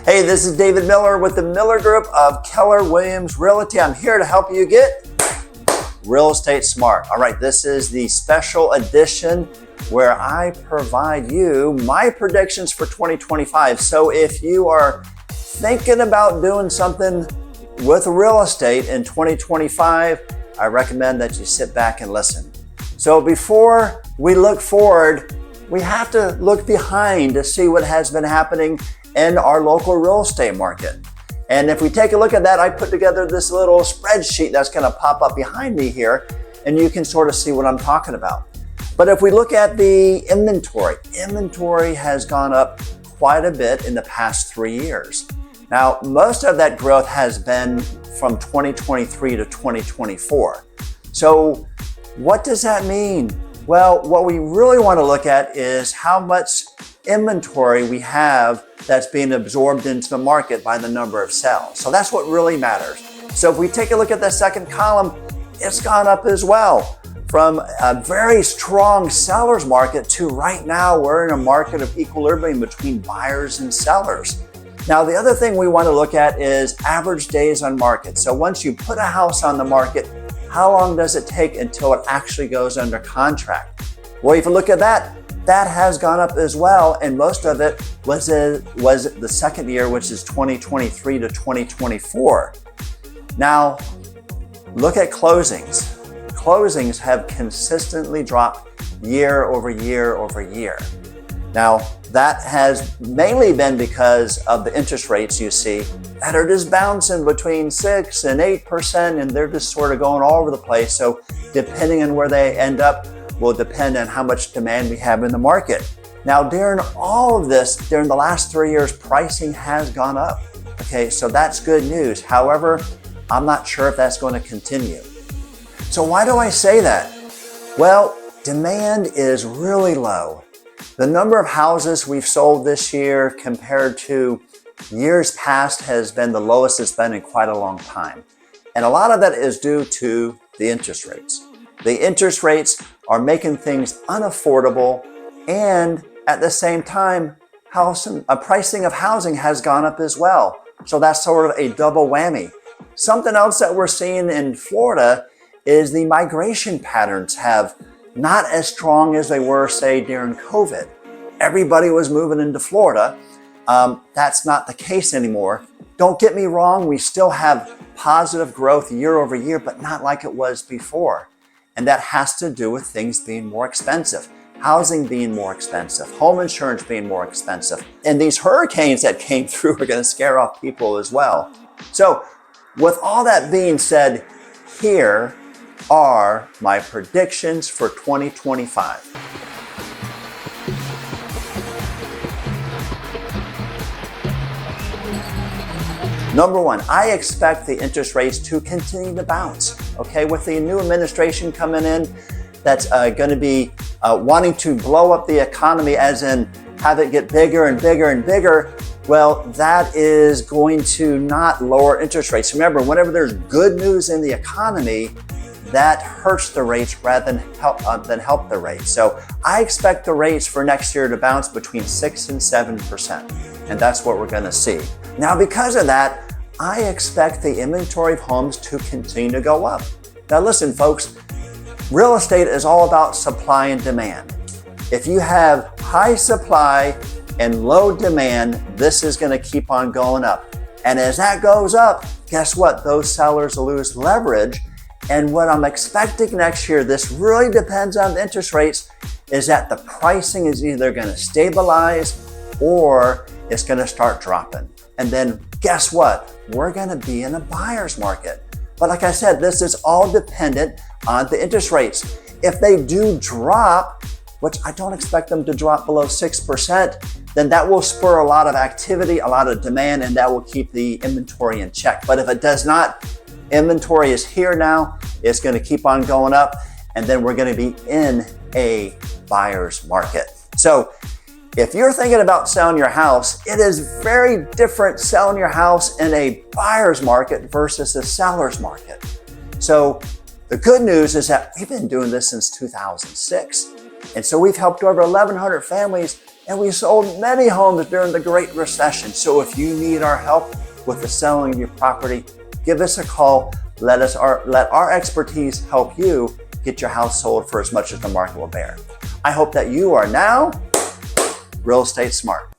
Hey, this is David Miller with the Miller Group of Keller Williams Realty. I'm here to help you get real estate smart. All right, this is the special edition where I provide you my predictions for 2025. So if you are thinking about doing something with real estate in 2025, I recommend that you sit back and listen. So before we look forward, we have to look behind to see what has been happening in our local real estate market. And if we take a look at that, I put together this little spreadsheet that's going to pop up behind me here, and you can sort of see what I'm talking about. But if we look at the inventory has gone up quite a bit in the past 3 years. Now, most of that growth has been from 2023 to 2024. So what does that mean? Well, what we really want to look at is how much inventory we have that's being absorbed into the market by the number of sales. So that's what really matters. So if we take a look at the second column, it's gone up as well. From a very strong seller's market to right now, we're in a market of equilibrium between buyers and sellers. Now, the other thing we want to look at is average days on market. So once you put a house on the market, how long does it take until it actually goes under contract? Well, if you look at that, that has gone up as well. And most of it was the second year, which is 2023 to 2024. Now, look at closings. Closings have consistently dropped year over year over year. Now, that has mainly been because of the interest rates you see that are just bouncing between 6 and 8%, and they're just sort of going all over the place. So depending on where they end up will depend on how much demand we have in the market. Now, during all of this, during the last 3 years, pricing has gone up. Okay, so that's good news. However, I'm not sure if that's going to continue. So why do I say that? Well, demand is really low. The number of houses we've sold this year compared to years past has been the lowest it's been in quite a long time. And a lot of that is due to the interest rates. The interest rates are making things unaffordable, and at the same time, pricing of housing has gone up as well. So that's sort of a double whammy. Something else that we're seeing in Florida is the migration patterns have not as strong as they were, say, during COVID. Everybody was moving into Florida. That's not the case anymore. Don't get me wrong, we still have positive growth year over year, but not like it was before. And that has to do with things being more expensive, housing being more expensive, home insurance being more expensive. And these hurricanes that came through are going to scare off people as well. So with all that being said, here are my predictions for 2025. Number one, I expect the interest rates to continue to bounce. Okay, with the new administration coming in, that's going to be wanting to blow up the economy, as in have it get bigger and bigger and bigger. Well, that is going to not lower interest rates. Remember, whenever there's good news in the economy, that hurts the rates rather than help the rates. So I expect the rates for next year to bounce between 6 and 7%. And that's what we're going to see. Now, because of that, I expect the inventory of homes to continue to go up. Now, listen, folks, real estate is all about supply and demand. If you have high supply and low demand, this is going to keep on going up. And as that goes up, guess what? Those sellers lose leverage. And what I'm expecting next year, this really depends on the interest rates, is that the pricing is either going to stabilize or it's going to start dropping. And then guess what? We're going to be in a buyer's market. But like I said, this is all dependent on the interest rates. If they do drop, which I don't expect them to drop below 6%, then that will spur a lot of activity, a lot of demand, and that will keep the inventory in check. But if it does not, inventory is here now, it's going to keep on going up, and then we're going to be in a buyer's market. So if you're thinking about selling your house, it is very different selling your house in a buyer's market versus a seller's market. So the good news is that we've been doing this since 2006. And so we've helped over 1,100 families and we sold many homes during the Great Recession. So if you need our help with the selling of your property, give us a call. Let our expertise help you get your house sold for as much as the market will bear. I hope that you are now real estate smart.